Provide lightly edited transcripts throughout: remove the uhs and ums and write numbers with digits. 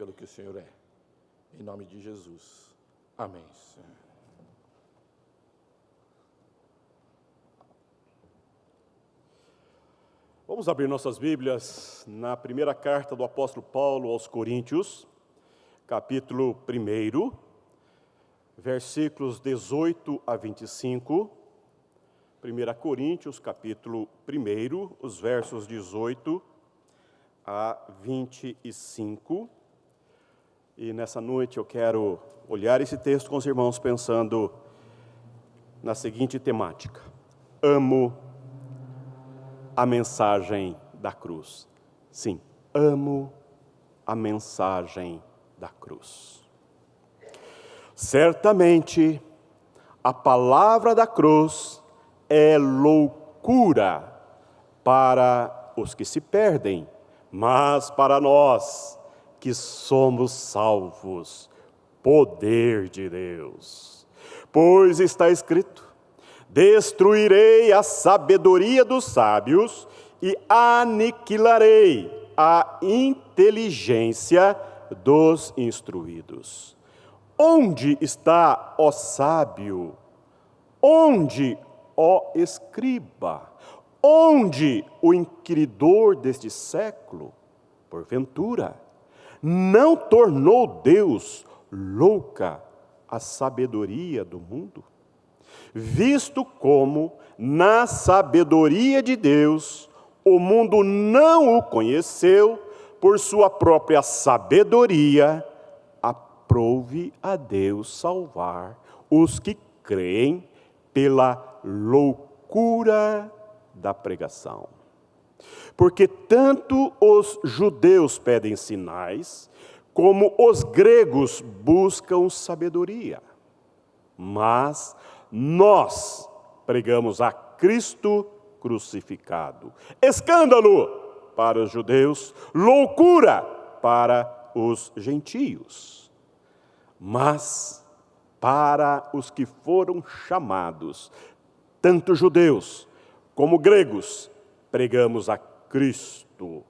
pelo que o Senhor é. Em nome de Jesus. Amém, Senhor. Vamos abrir nossas Bíblias na primeira carta do apóstolo Paulo aos Coríntios, capítulo 1, versículos 18 a 25. 1 Coríntios, capítulo 1, os versos 18 a 25. E nessa noite eu quero olhar esse texto com os irmãos pensando na seguinte temática: amo a mensagem da cruz. Sim, amo a mensagem da cruz. Certamente, a palavra da cruz é loucura para os que se perdem, mas para nós que somos salvos, poder de Deus. Pois está escrito: destruirei a sabedoria dos sábios e aniquilarei a inteligência dos instruídos. Onde está, ó sábio? Onde, ó escriba? Onde o inquiridor deste século? Porventura, não tornou Deus louca a sabedoria do mundo? Visto como, na sabedoria de Deus, o mundo não o conheceu, por sua própria sabedoria, aprove a Deus salvar os que creem pela loucura da pregação. Porque tanto os judeus pedem sinais, como os gregos buscam sabedoria. Mas nós pregamos a Cristo crucificado. Escândalo para os judeus, loucura para os gentios. Mas para os que foram chamados, tanto judeus como gregos, pregamos a Cristo,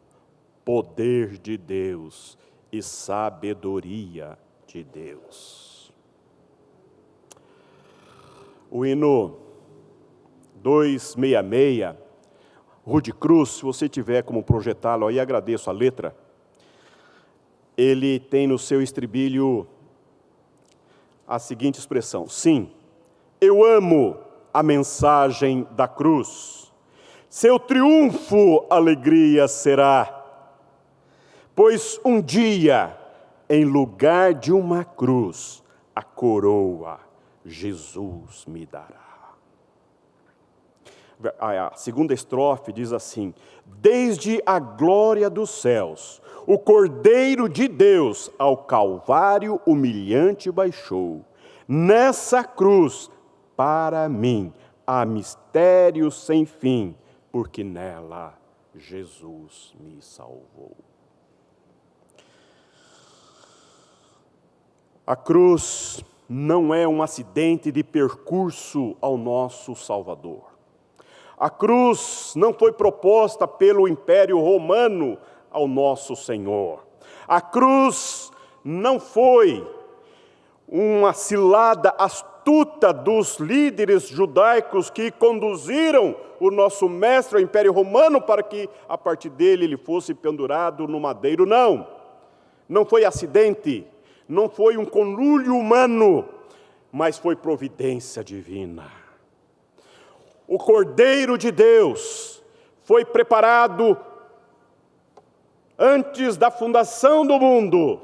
poder de Deus e sabedoria de Deus. O hino 266, Rude Cruz, se você tiver como projetá-lo aí, agradeço a letra. Ele tem no seu estribilho a seguinte expressão: sim, eu amo a mensagem da cruz. Seu triunfo, alegria será, pois um dia, em lugar de uma cruz, a coroa Jesus me dará. A segunda estrofe diz assim: desde a glória dos céus, o Cordeiro de Deus ao Calvário humilhante baixou. Nessa cruz, para mim, há mistério sem fim, porque nela Jesus me salvou. A cruz não é um acidente de percurso ao nosso Salvador. A cruz não foi proposta pelo Império Romano ao nosso Senhor. A cruz não foi uma cilada astuta dos líderes judaicos que conduziram o nosso mestre ao Império Romano para que, a partir dele, ele fosse pendurado no madeiro. Não. Não foi acidente, não foi um conluio humano, mas foi providência divina. O Cordeiro de Deus foi preparado antes da fundação do mundo,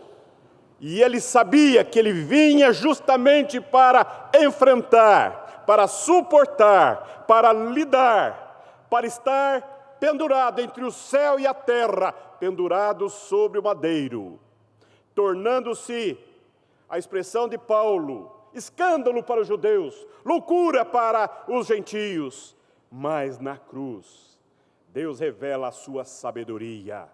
e ele sabia que ele vinha justamente para enfrentar, para suportar, para lidar, para estar pendurado entre o céu e a terra, pendurado sobre o madeiro, tornando-se, a expressão de Paulo, escândalo para os judeus, loucura para os gentios. Mas na cruz, Deus revela a sua sabedoria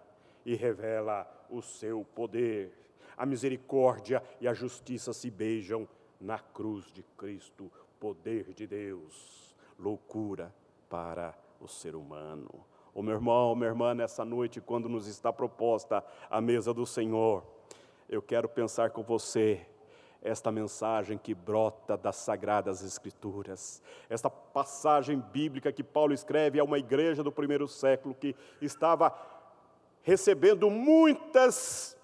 e revela o seu poder. A misericórdia e a justiça se beijam na cruz de Cristo, poder de Deus, loucura para o ser humano. Ô meu irmão, minha irmã, nessa noite, quando nos está proposta a mesa do Senhor, eu quero pensar com você esta mensagem que brota das Sagradas Escrituras. Esta passagem bíblica que Paulo escreve a uma igreja do primeiro século que estava recebendo muitas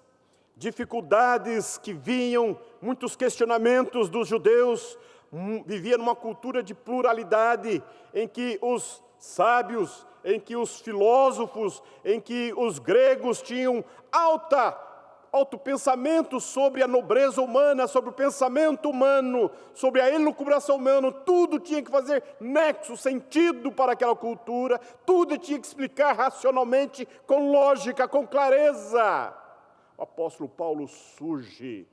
dificuldades que vinham, muitos questionamentos dos judeus, vivia numa cultura de pluralidade, em que os sábios, em que os filósofos, em que os gregos tinham alto pensamento sobre a nobreza humana, sobre o pensamento humano, sobre a elucubração humana, tudo tinha que fazer nexo, sentido para aquela cultura, tudo tinha que explicar racionalmente, com lógica, com clareza. O apóstolo Paulo surge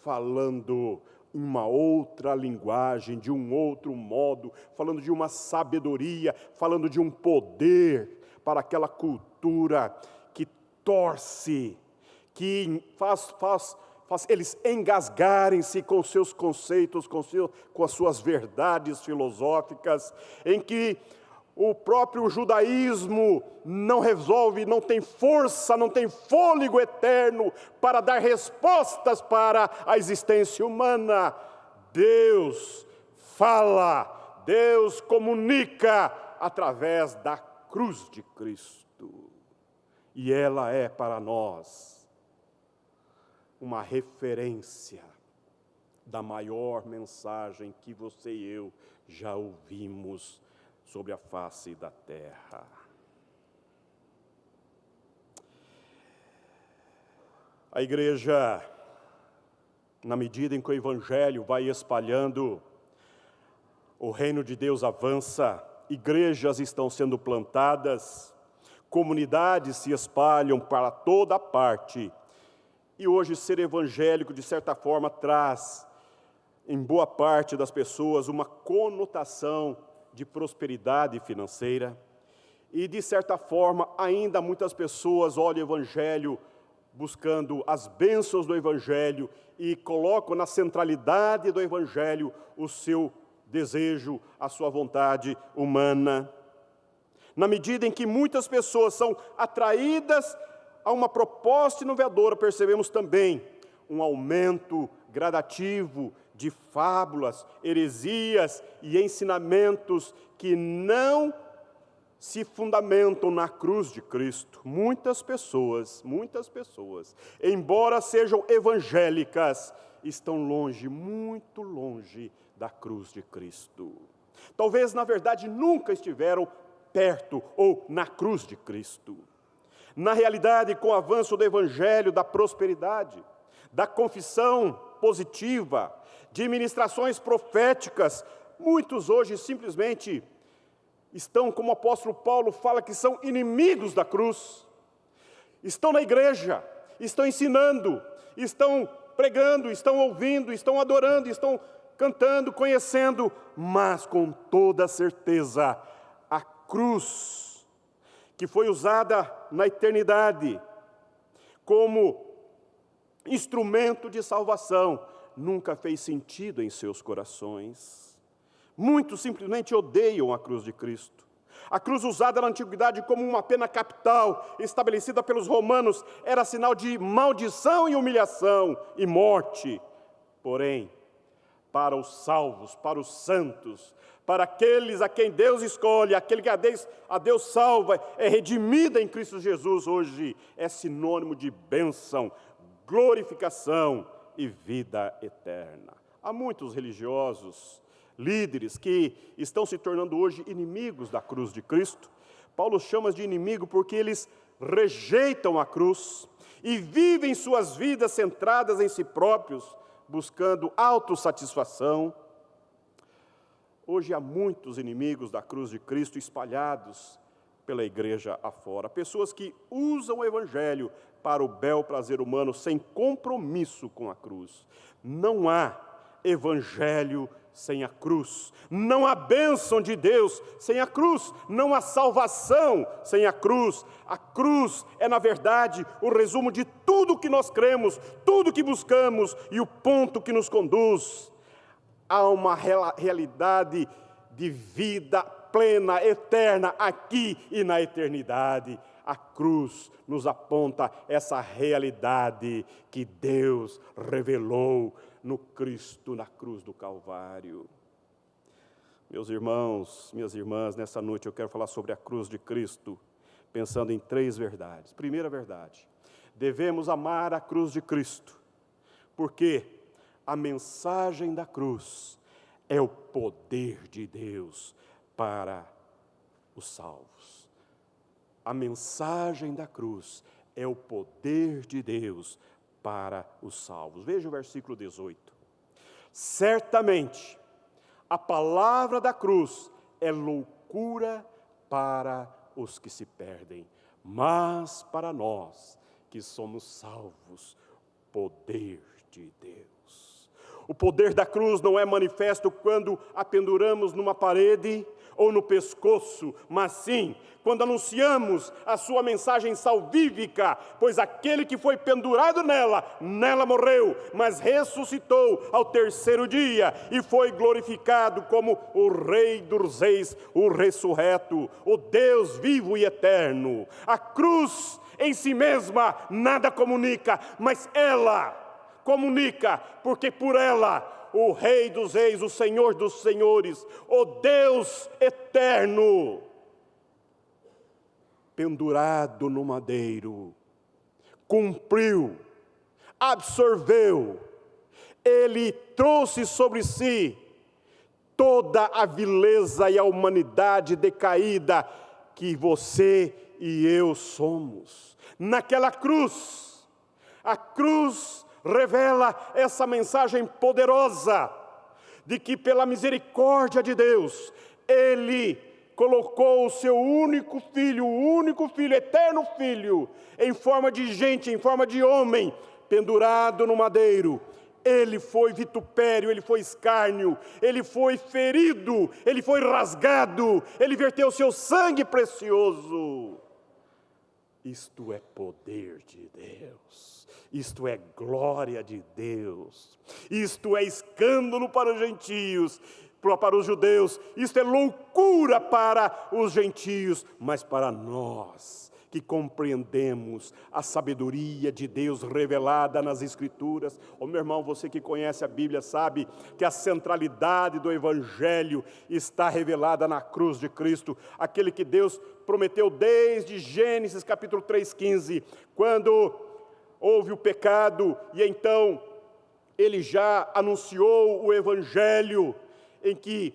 falando uma outra linguagem, de um outro modo, falando de uma sabedoria, falando de um poder para aquela cultura que torce, que faz eles engasgarem-se com seus conceitos, com as suas verdades filosóficas, em que o próprio judaísmo não resolve, não tem força, não tem fôlego eterno para dar respostas para a existência humana. Deus fala, Deus comunica através da cruz de Cristo. E ela é para nós uma referência da maior mensagem que você e eu já ouvimos sobre a face da terra. A igreja, na medida em que o evangelho vai espalhando, o reino de Deus avança, igrejas estão sendo plantadas, comunidades se espalham para toda parte. E hoje ser evangélico, de certa forma, traz, em boa parte das pessoas, uma conotação de prosperidade financeira. E, de certa forma, ainda muitas pessoas olham o evangelho buscando as bênçãos do evangelho e colocam na centralidade do evangelho o seu desejo, a sua vontade humana. Na medida em que muitas pessoas são atraídas a uma proposta inovadora, percebemos também um aumento gradativo de fábulas, heresias e ensinamentos que não se fundamentam na cruz de Cristo. Muitas pessoas, embora sejam evangélicas, estão longe, muito longe da cruz de Cristo. Talvez, na verdade, nunca estiveram perto ou na cruz de Cristo. Na realidade, com o avanço do evangelho, da prosperidade, da confissão positiva, de ministrações proféticas, muitos hoje simplesmente estão, como o apóstolo Paulo fala, que são inimigos da cruz. Estão na igreja, estão ensinando, estão pregando, estão ouvindo, estão adorando, estão cantando, conhecendo, mas com toda certeza, a cruz que foi usada na eternidade como instrumento de salvação, nunca fez sentido em seus corações. Muitos simplesmente odeiam a cruz de Cristo. A cruz usada na antiguidade como uma pena capital, estabelecida pelos romanos, era sinal de maldição e humilhação e morte. Porém, para os salvos, para os santos, para aqueles a quem Deus escolhe, aquele que a Deus salva, é redimida em Cristo Jesus, hoje é sinônimo de bênção, glorificação e vida eterna. Há muitos religiosos, líderes que estão se tornando hoje inimigos da cruz de Cristo. Paulo chama de inimigo porque eles rejeitam a cruz e vivem suas vidas centradas em si próprios, buscando autossatisfação. Hoje há muitos inimigos da cruz de Cristo espalhados pela igreja afora. Pessoas que usam o evangelho para o bel prazer humano sem compromisso com a cruz. Não há evangelho sem a cruz. Não há bênção de Deus sem a cruz. Não há salvação sem a cruz. A cruz é, na verdade, o resumo de tudo que nós cremos, tudo que buscamos e o ponto que nos conduz a uma realidade de vida plena, eterna, aqui e na eternidade. A cruz nos aponta essa realidade que Deus revelou no Cristo, na cruz do Calvário. Meus irmãos, minhas irmãs, nessa noite eu quero falar sobre a cruz de Cristo, pensando em 3 verdades. Primeira verdade, devemos amar a cruz de Cristo, porque a mensagem da cruz é o poder de Deus para os salvos. A mensagem da cruz é o poder de Deus para os salvos. Veja o versículo 18. Certamente, a palavra da cruz é loucura para os que se perdem, mas para nós que somos salvos, poder de Deus. O poder da cruz não é manifesto quando a penduramos numa parede ou no pescoço, mas sim quando anunciamos a sua mensagem salvífica, pois aquele que foi pendurado nela morreu, mas ressuscitou ao 3º dia e foi glorificado como o Rei dos Reis, o ressurreto, o Deus vivo e eterno. A cruz em si mesma nada comunica, mas ela comunica, porque por ela o Rei dos Reis, o Senhor dos Senhores, o Deus eterno, pendurado no madeiro, cumpriu, absorveu, Ele trouxe sobre si toda a vileza e a humanidade decaída que você e eu somos. Naquela cruz, a cruz revela essa mensagem poderosa de que pela misericórdia de Deus, Ele colocou o seu único filho, eterno filho, em forma de gente, em forma de homem, pendurado no madeiro. Ele foi vitupério, ele foi escárnio, ele foi ferido, ele foi rasgado, ele verteu seu sangue precioso. Isto é poder de Deus, isto é glória de Deus, isto é escândalo para os gentios, para os judeus, isto é loucura para os gentios, mas para nós que compreendemos a sabedoria de Deus revelada nas Escrituras. Meu irmão, você que conhece a Bíblia sabe que a centralidade do Evangelho está revelada na cruz de Cristo, aquele que Deus prometeu desde Gênesis capítulo 3,15, quando houve o pecado e então Ele já anunciou o Evangelho, em que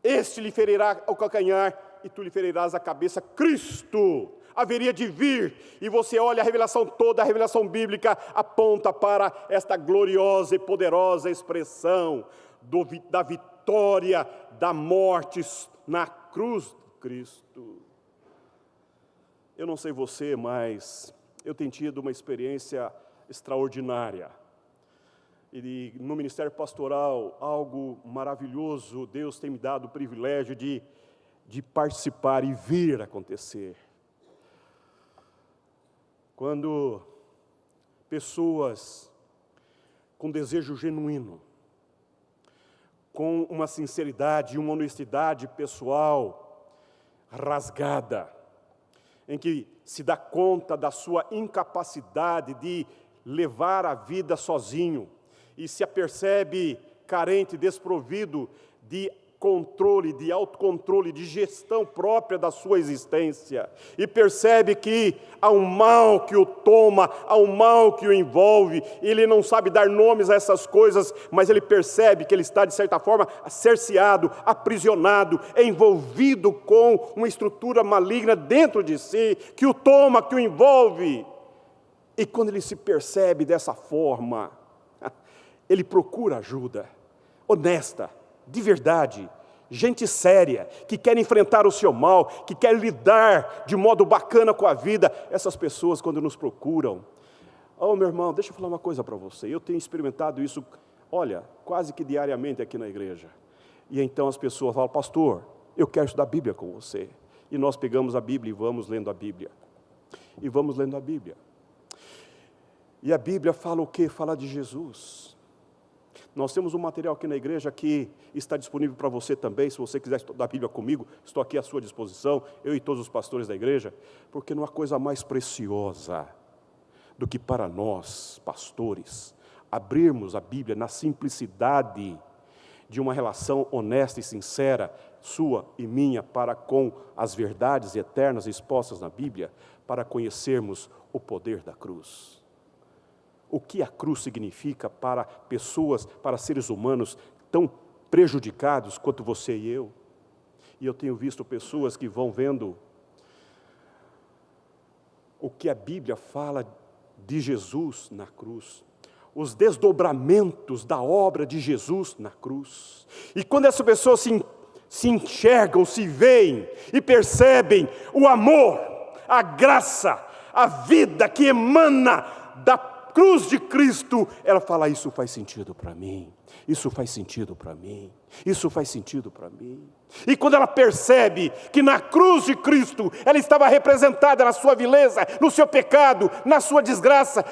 este lhe ferirá o calcanhar e tu lhe ferirás a cabeça. Cristo haveria de vir, e você olha a revelação toda, a revelação bíblica aponta para esta gloriosa e poderosa expressão da vitória da morte na cruz de Cristo. Eu não sei você, mas eu tenho tido uma experiência extraordinária. E no ministério pastoral, algo maravilhoso, Deus tem me dado o privilégio de participar e ver acontecer. Quando pessoas com desejo genuíno, com uma sinceridade e uma honestidade pessoal rasgada, em que se dá conta da sua incapacidade de levar a vida sozinho, e se apercebe carente, desprovido de controle, de autocontrole, de gestão própria da sua existência, e percebe que há um mal que o toma, há um mal que o envolve, e ele não sabe dar nomes a essas coisas, mas ele percebe que ele está, de certa forma, cerceado, aprisionado, envolvido com uma estrutura maligna dentro de si, que o toma, que o envolve. E quando ele se percebe dessa forma, ele procura ajuda, honesta, de verdade, gente séria, que quer enfrentar o seu mal, que quer lidar de modo bacana com a vida. Essas pessoas, quando nos procuram, meu irmão, deixa eu falar uma coisa para você, eu tenho experimentado isso, olha, quase que diariamente aqui na igreja. E então as pessoas falam: pastor, eu quero estudar a Bíblia com você. E nós pegamos a Bíblia e vamos lendo a Bíblia. E vamos lendo a Bíblia. E a Bíblia fala o quê? Fala de Jesus. Nós temos um material aqui na igreja que está disponível para você também, se você quiser estudar a Bíblia comigo, estou aqui à sua disposição, eu e todos os pastores da igreja, porque não há coisa mais preciosa do que para nós, pastores, abrirmos a Bíblia na simplicidade de uma relação honesta e sincera, sua e minha, para com as verdades eternas expostas na Bíblia, para conhecermos o poder da cruz. O que a cruz significa para pessoas, para seres humanos tão prejudicados quanto você e eu. E eu tenho visto pessoas que vão vendo o que a Bíblia fala de Jesus na cruz, os desdobramentos da obra de Jesus na cruz. E quando essas pessoas se enxergam, se veem e percebem o amor, a graça, a vida que emana da cruz de Cristo, ela fala: isso faz sentido para mim, isso faz sentido para mim, isso faz sentido para mim. E quando ela percebe que na cruz de Cristo, ela estava representada na sua vileza, no seu pecado, na sua desgraça,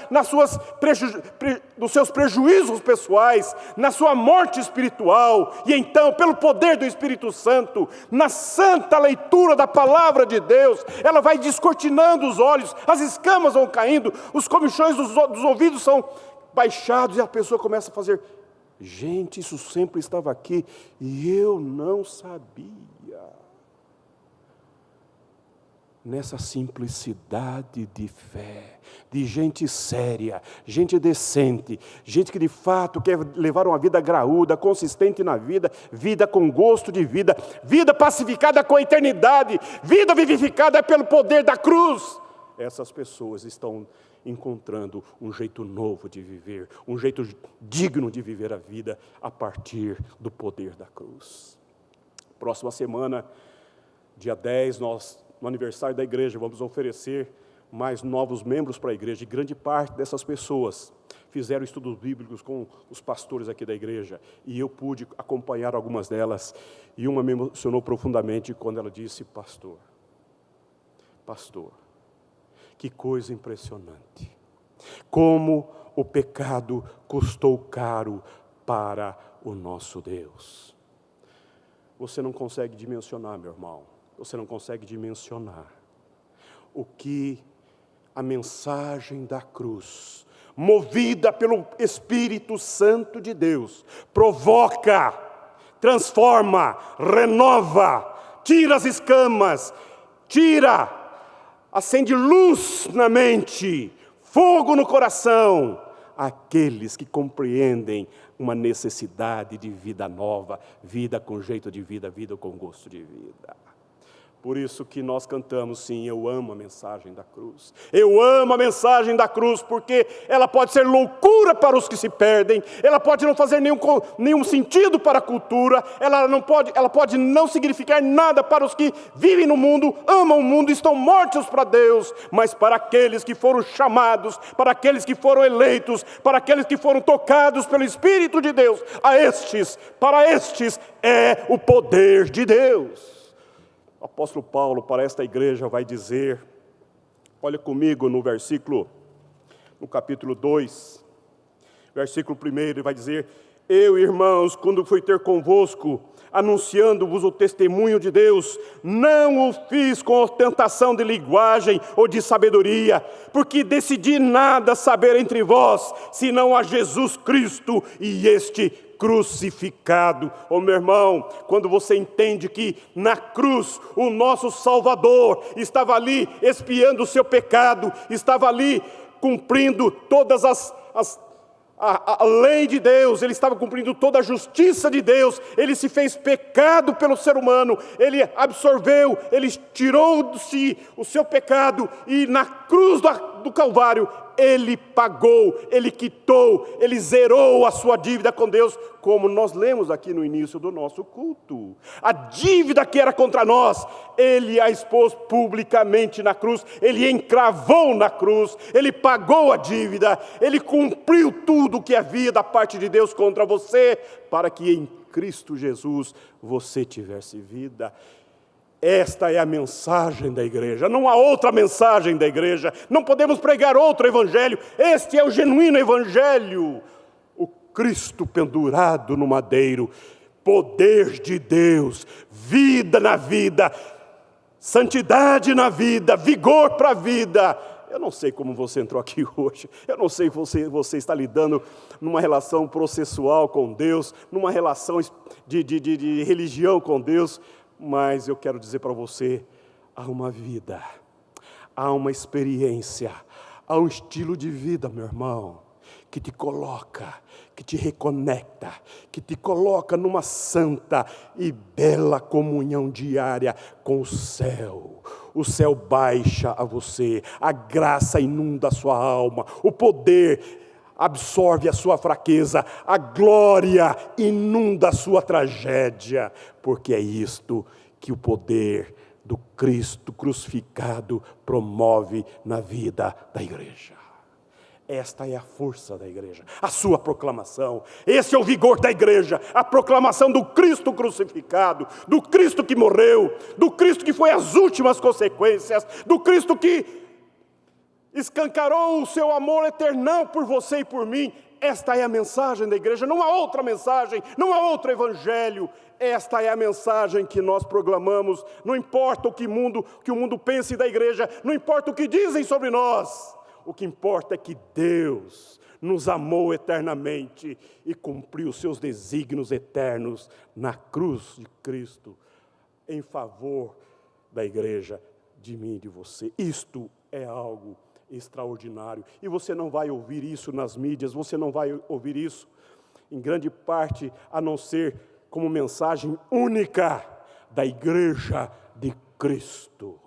nos seus prejuízos pessoais, na sua morte espiritual, e então, pelo poder do Espírito Santo, na santa leitura da palavra de Deus, ela vai descortinando os olhos, as escamas vão caindo, os comichões dos ouvidos são baixados, e a pessoa começa a fazer: gente, isso sempre estava aqui e eu não sabia. Nessa simplicidade de fé, de gente séria, gente decente, gente que de fato quer levar uma vida graúda, consistente na vida, vida com gosto de vida, vida pacificada com a eternidade, vida vivificada pelo poder da cruz. Essas pessoas estão encontrando um jeito novo de viver, um jeito digno de viver a vida a partir do poder da cruz. Próxima semana, dia 10, nós, no aniversário da igreja, vamos oferecer mais novos membros para a igreja, e grande parte dessas pessoas fizeram estudos bíblicos com os pastores aqui da igreja, e eu pude acompanhar algumas delas, e uma me emocionou profundamente quando ela disse: pastor, que coisa impressionante, como o pecado custou caro para o nosso Deus. Você não consegue dimensionar, meu irmão, você não consegue dimensionar o que a mensagem da cruz, movida pelo Espírito Santo de Deus, provoca, transforma, renova, tira as escamas, acende luz na mente, fogo no coração, aqueles que compreendem uma necessidade de vida nova, vida com jeito de vida, vida com gosto de vida. Por isso que nós cantamos, sim, eu amo a mensagem da cruz. Eu amo a mensagem da cruz, porque ela pode ser loucura para os que se perdem, ela pode não fazer nenhum sentido para a cultura, ela pode não significar nada para os que vivem no mundo, amam o mundo, estão mortos para Deus, mas para aqueles que foram chamados, para aqueles que foram eleitos, para aqueles que foram tocados pelo Espírito de Deus, para estes é o poder de Deus. O apóstolo Paulo para esta igreja vai dizer, olha comigo no capítulo 2, versículo 1, ele vai dizer: eu, irmãos, quando fui ter convosco, anunciando-vos o testemunho de Deus, não o fiz com ostentação de linguagem ou de sabedoria, porque decidi nada saber entre vós, senão a Jesus Cristo e este crucificado. Oh, meu irmão, quando você entende que na cruz o nosso Salvador estava ali expiando o seu pecado, estava ali cumprindo todas a lei de Deus, ele estava cumprindo toda a justiça de Deus, ele se fez pecado pelo ser humano, ele absorveu, ele tirou de si o seu pecado, e na cruz do Calvário, ele pagou, ele quitou, ele zerou a sua dívida com Deus, como nós lemos aqui no início do nosso culto. A dívida que era contra nós, ele a expôs publicamente na cruz, ele encravou na cruz, ele pagou a dívida, ele cumpriu tudo que havia da parte de Deus contra você, para que em Cristo Jesus você tivesse vida. Esta é a mensagem da igreja, não há outra mensagem da igreja, não podemos pregar outro evangelho, este é o genuíno evangelho. O Cristo pendurado no madeiro, poder de Deus, vida na vida, santidade na vida, vigor para a vida. Eu não sei como você entrou aqui hoje, eu não sei se você está lidando numa relação processual com Deus, numa relação de religião com Deus, mas eu quero dizer para você, há uma vida, há uma experiência, há um estilo de vida, meu irmão, que te coloca, que te reconecta, que te coloca numa santa e bela comunhão diária com o céu. O céu baixa a você, a graça inunda a sua alma, o poder absorve a sua fraqueza, a glória inunda a sua tragédia, porque é isto que o poder do Cristo crucificado promove na vida da igreja. Esta é a força da igreja, a sua proclamação. Esse é o vigor da igreja, a proclamação do Cristo crucificado, do Cristo que morreu, do Cristo que foi as últimas consequências, do Cristo que escancarou o seu amor eternal por você e por mim. Esta é a mensagem da igreja, não há outra mensagem, não há outro evangelho. Esta é a mensagem que nós proclamamos, não importa o que o mundo pense da igreja, não importa o que dizem sobre nós. O que importa é que Deus nos amou eternamente e cumpriu seus desígnios eternos na cruz de Cristo, em favor da igreja, de mim e de você. Isto é algo extraordinário. E você não vai ouvir isso nas mídias, você não vai ouvir isso em grande parte, a não ser como mensagem única da igreja de Cristo.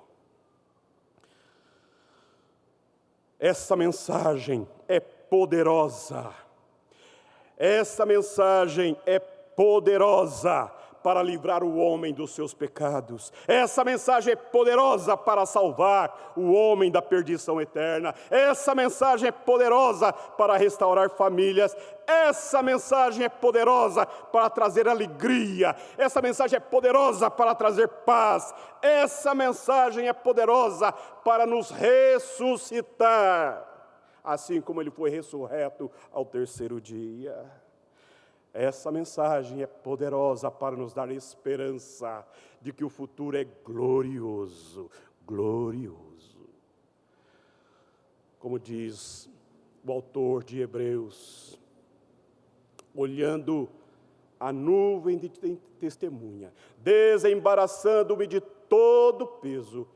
Essa mensagem é poderosa. Essa mensagem é poderosa para livrar o homem dos seus pecados. Essa mensagem é poderosa para salvar o homem da perdição eterna. Essa mensagem é poderosa para restaurar famílias. Essa mensagem é poderosa para trazer alegria. Essa mensagem é poderosa para trazer paz. Essa mensagem é poderosa para nos ressuscitar, assim como ele foi ressurreto ao terceiro dia. Essa mensagem é poderosa para nos dar esperança de que o futuro é glorioso, glorioso. Como diz o autor de Hebreus, olhando a nuvem de testemunha, desembaraçando-me de todo peso,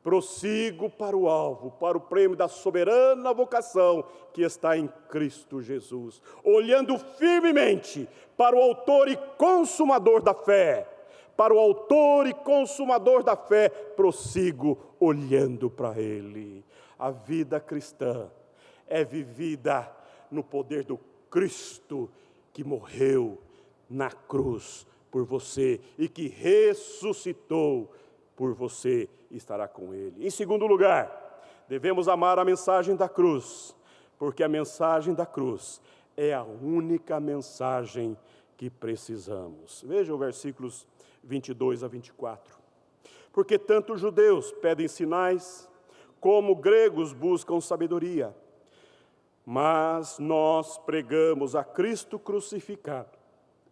prossigo para o alvo, para o prêmio da soberana vocação que está em Cristo Jesus, olhando firmemente para o autor e consumador da fé. Para o autor e consumador da fé, prossigo olhando para Ele. A vida cristã é vivida no poder do Cristo que morreu na cruz por você e que ressuscitou por você, estará com Ele. Em segundo lugar, devemos amar a mensagem da cruz, porque a mensagem da cruz é a única mensagem que precisamos. Veja os versículos 22 a 24. Porque tanto os judeus pedem sinais, como gregos buscam sabedoria. Mas nós pregamos a Cristo crucificado,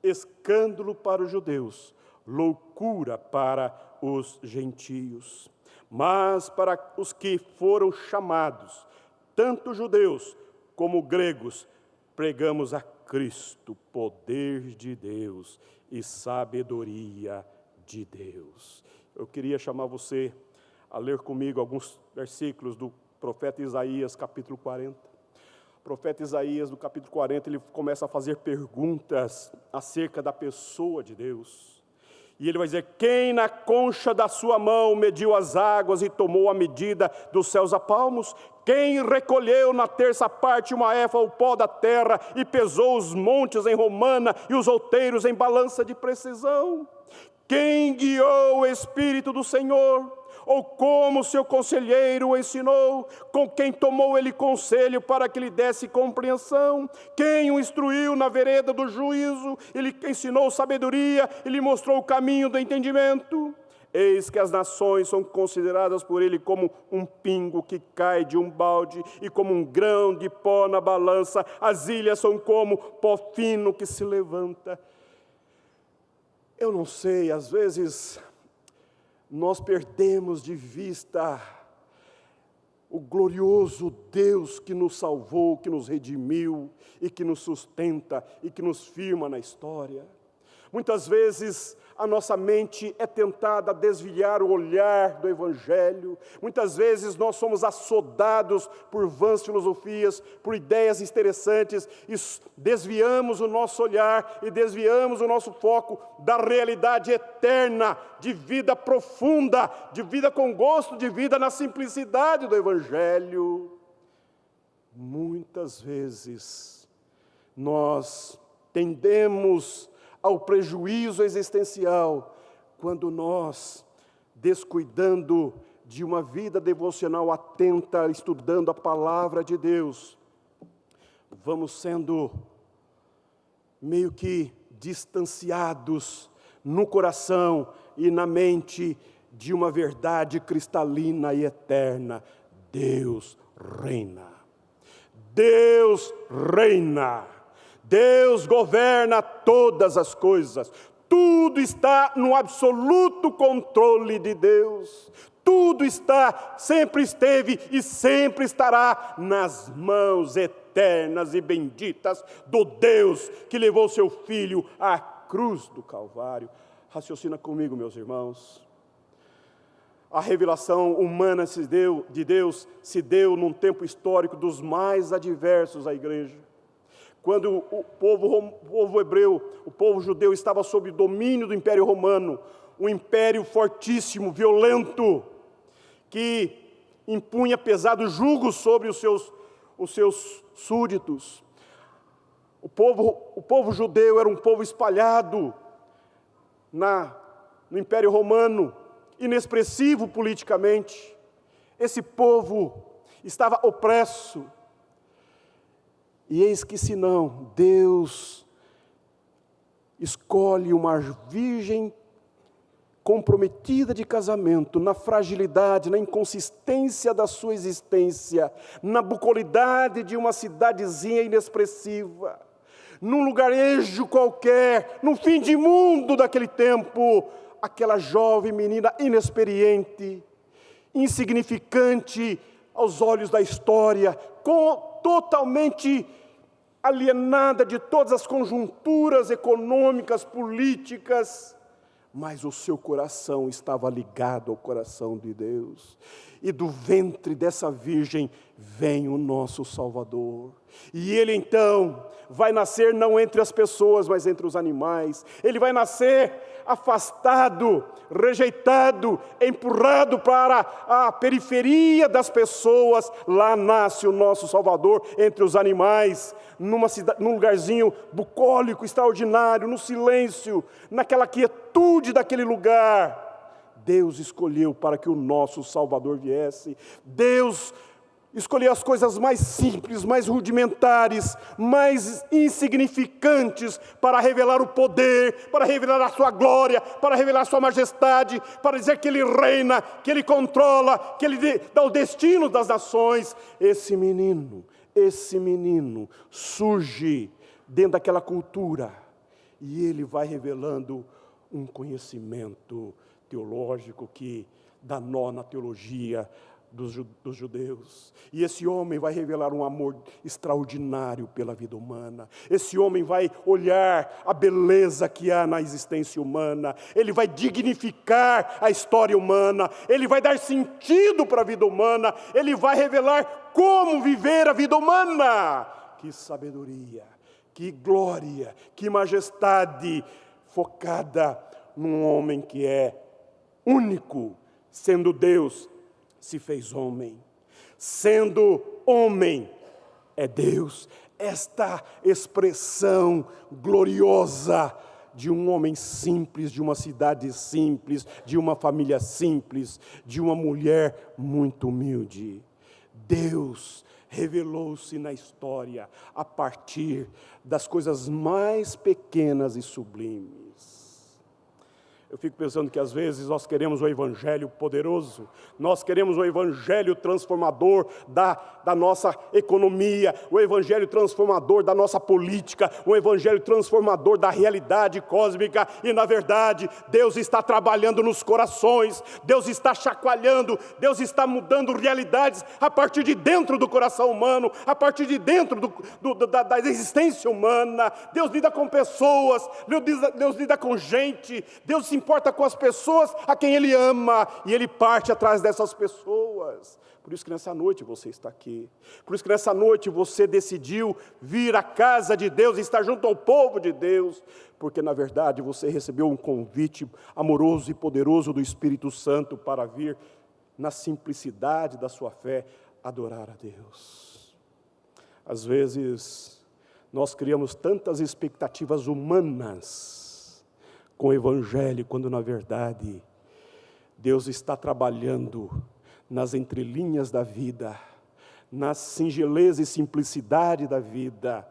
escândalo para os judeus, loucura para os gentios. Mas para os que foram chamados, tanto judeus como gregos, pregamos a Cristo, poder de Deus e sabedoria de Deus. Eu queria chamar você a ler comigo alguns versículos do profeta Isaías, capítulo 40. O profeta Isaías, no capítulo 40, ele começa a fazer perguntas acerca da pessoa de Deus. E ele vai dizer: quem na concha da sua mão mediu as águas e tomou a medida dos céus a palmos? Quem recolheu na terça parte uma éfa o pó da terra e pesou os montes em romana e os outeiros em balança de precisão? Quem guiou o Espírito do Senhor? Ou como seu conselheiro o ensinou? Com quem tomou ele conselho para que lhe desse compreensão? Quem o instruiu na vereda do juízo? Ele ensinou sabedoria e lhe mostrou o caminho do entendimento? Eis que as nações são consideradas por ele como um pingo que cai de um balde e como um grão de pó na balança. As ilhas são como pó fino que se levanta. Eu não sei, às vezes nós perdemos de vista o glorioso Deus que nos salvou, que nos redimiu e que nos sustenta e que nos firma na história. Muitas vezes a nossa mente é tentada a desviar o olhar do Evangelho. Muitas vezes nós somos assodados por vãs filosofias, por ideias interessantes, e desviamos o nosso olhar e desviamos o nosso foco da realidade eterna, de vida profunda, de vida com gosto, de vida na simplicidade do Evangelho. Muitas vezes nós tendemos ao prejuízo existencial, quando nós, descuidando de uma vida devocional atenta, estudando a palavra de Deus, vamos sendo meio que distanciados no coração e na mente de uma verdade cristalina e eterna: Deus reina. Deus reina. Deus governa todas as coisas. Tudo está no absoluto controle de Deus. Tudo está, sempre esteve e sempre estará nas mãos eternas e benditas do Deus que levou seu Filho à cruz do Calvário. Raciocina comigo, meus irmãos. A revelação humana de Deus se deu num tempo histórico dos mais adversos à igreja. Quando o povo hebreu, o povo judeu estava sob o domínio do Império Romano, um império fortíssimo, violento, que impunha pesado jugo sobre os seus súditos. O povo judeu era um povo espalhado no Império Romano, inexpressivo politicamente. Esse povo estava opresso. E eis que se não, Deus escolhe uma virgem comprometida de casamento, na fragilidade, na inconsistência da sua existência, na bucolidade de uma cidadezinha inexpressiva, num lugarejo qualquer, no fim de mundo daquele tempo, aquela jovem menina inexperiente, insignificante aos olhos da história, totalmente alienada de todas as conjunturas econômicas, políticas, mas o seu coração estava ligado ao coração de Deus. E do ventre dessa virgem vem o nosso Salvador. E ele então vai nascer não entre as pessoas, mas entre os animais. Ele vai nascer afastado, rejeitado, empurrado para a periferia das pessoas. Lá nasce o nosso Salvador entre os animais, num lugarzinho bucólico, extraordinário, no silêncio, naquela quietude daquele lugar. Deus escolheu para que o nosso Salvador viesse. Deus escolheu as coisas mais simples, mais rudimentares, mais insignificantes para revelar o poder, para revelar a sua glória, para revelar a sua majestade, para dizer que Ele reina, que Ele controla, que Ele dá o destino das nações. Esse menino surge dentro daquela cultura e ele vai revelando um conhecimento teológico que dá nó na teologia dos judeus. E esse homem vai revelar um amor extraordinário pela vida humana. Esse homem vai olhar a beleza que há na existência humana. Ele vai dignificar a história humana. Ele vai dar sentido para a vida humana. Ele vai revelar como viver a vida humana. Que sabedoria, que glória, que majestade, focada num homem que é único, sendo Deus, se fez homem. Sendo homem, é Deus. Esta expressão gloriosa de um homem simples, de uma cidade simples, de uma família simples, de uma mulher muito humilde. Deus revelou-se na história a partir das coisas mais pequenas e sublimes. Eu fico pensando que às vezes nós queremos o evangelho poderoso, nós queremos o evangelho transformador da nossa economia, o evangelho transformador da nossa política, o evangelho transformador da realidade cósmica, e na verdade Deus está trabalhando nos corações, Deus está chacoalhando, Deus está mudando realidades a partir de dentro do coração humano, a partir de dentro da existência humana. Deus lida com pessoas, Deus lida com gente, Deus se importa com as pessoas a quem Ele ama, e Ele parte atrás dessas pessoas. Por isso que nessa noite você está aqui, por isso que nessa noite você decidiu vir à casa de Deus e estar junto ao povo de Deus, porque na verdade você recebeu um convite amoroso e poderoso do Espírito Santo para vir na simplicidade da sua fé adorar a Deus. Às vezes nós criamos tantas expectativas humanas com o Evangelho, quando na verdade Deus está trabalhando nas entrelinhas da vida, na singeleza e simplicidade da vida,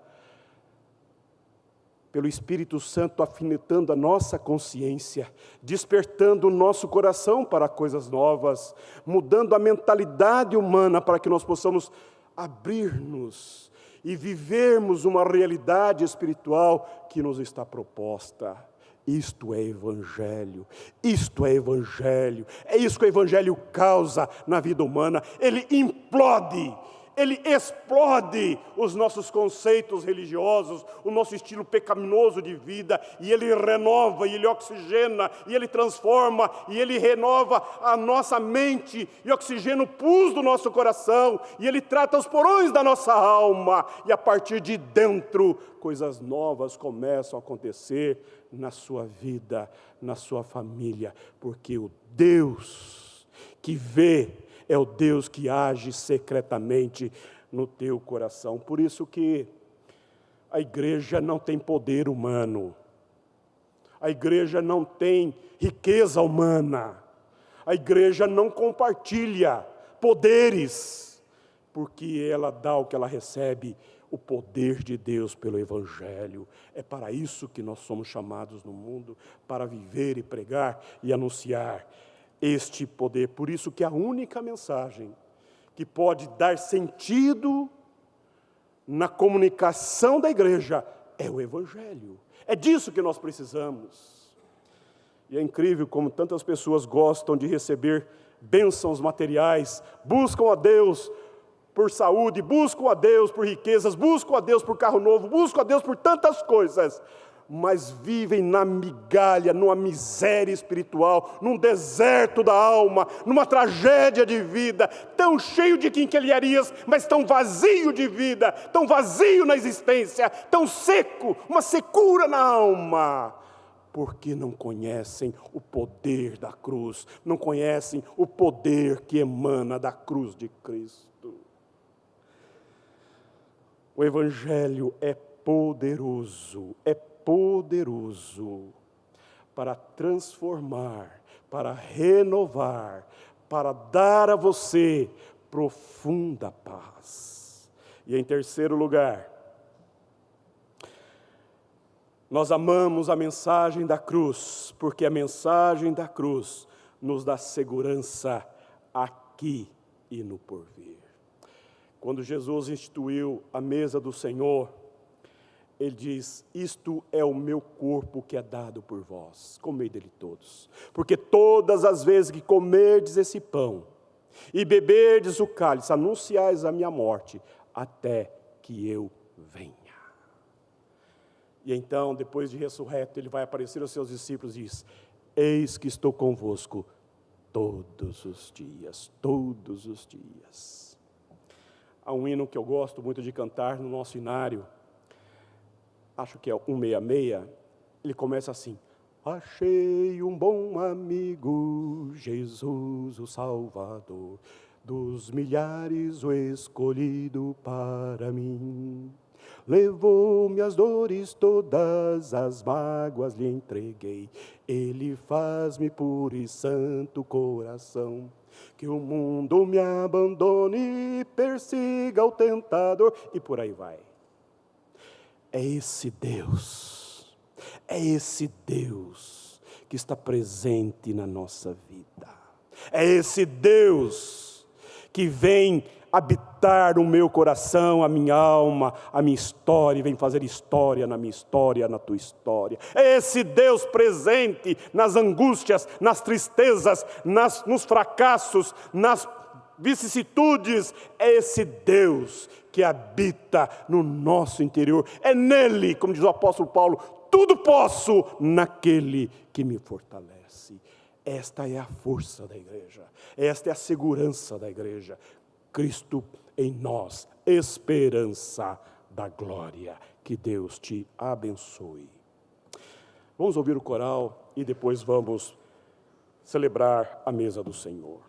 pelo Espírito Santo afinetando a nossa consciência, despertando o nosso coração para coisas novas, mudando a mentalidade humana para que nós possamos abrir-nos e vivermos uma realidade espiritual que nos está proposta. Isto é Evangelho, isto é Evangelho, é isso que o Evangelho causa na vida humana. Ele implode, ele explode os nossos conceitos religiosos, o nosso estilo pecaminoso de vida, e ele renova, e ele oxigena, e ele transforma, e ele renova a nossa mente, e oxigena o pus do nosso coração, e ele trata os porões da nossa alma, e a partir de dentro, coisas novas começam a acontecer na sua vida, na sua família, porque o Deus que vê é o Deus que age secretamente no teu coração. Por isso que a igreja não tem poder humano, a igreja não tem riqueza humana, a igreja não compartilha poderes, porque ela dá o que ela recebe, o poder de Deus pelo Evangelho. É para isso que nós somos chamados no mundo, para viver e pregar e anunciar este poder. Por isso que a única mensagem que pode dar sentido na comunicação da igreja é o Evangelho. É disso que nós precisamos. E é incrível como tantas pessoas gostam de receber bênçãos materiais, buscam a Deus por saúde, buscam a Deus por riquezas, buscam a Deus por carro novo, buscam a Deus por tantas coisas, mas vivem na migalha, numa miséria espiritual, num deserto da alma, numa tragédia de vida, tão cheio de quinquilharias, mas tão vazio de vida, tão vazio na existência, tão seco, uma secura na alma, porque não conhecem o poder da cruz, não conhecem o poder que emana da cruz de Cristo. O Evangelho é poderoso para transformar, para renovar, para dar a você profunda paz. E em terceiro lugar, nós amamos a mensagem da cruz, porque a mensagem da cruz nos dá segurança aqui e no porvir. Quando Jesus instituiu a mesa do Senhor, Ele diz: isto é o meu corpo que é dado por vós, comei dele todos. Porque todas as vezes que comerdes esse pão e beberdes o cálice, anunciais a minha morte, até que eu venha. E então, depois de ressurreto, Ele vai aparecer aos seus discípulos e diz: eis que estou convosco todos os dias, todos os dias. Há um hino que eu gosto muito de cantar no nosso inário, acho que é o 166, ele começa assim: achei um bom amigo, Jesus o Salvador, dos milhares o escolhido para mim. Levou-me as dores todas, as mágoas lhe entreguei, Ele faz-me puro e santo coração. Que o mundo me abandone, persiga o tentador, e por aí vai. É esse Deus que está presente na nossa vida. É esse Deus que vem habitar no meu coração, a minha alma, a minha história, e vem fazer história na minha história, na tua história. É esse Deus presente nas angústias, nas tristezas, nos fracassos, nas vicissitudes. É esse Deus que habita no nosso interior. É nele, como diz o apóstolo Paulo, tudo posso naquele que me fortalece. Esta é a força da igreja, esta é a segurança da igreja. Cristo em nós, esperança da glória. Que Deus te abençoe. Vamos ouvir o coral e depois vamos celebrar a mesa do Senhor.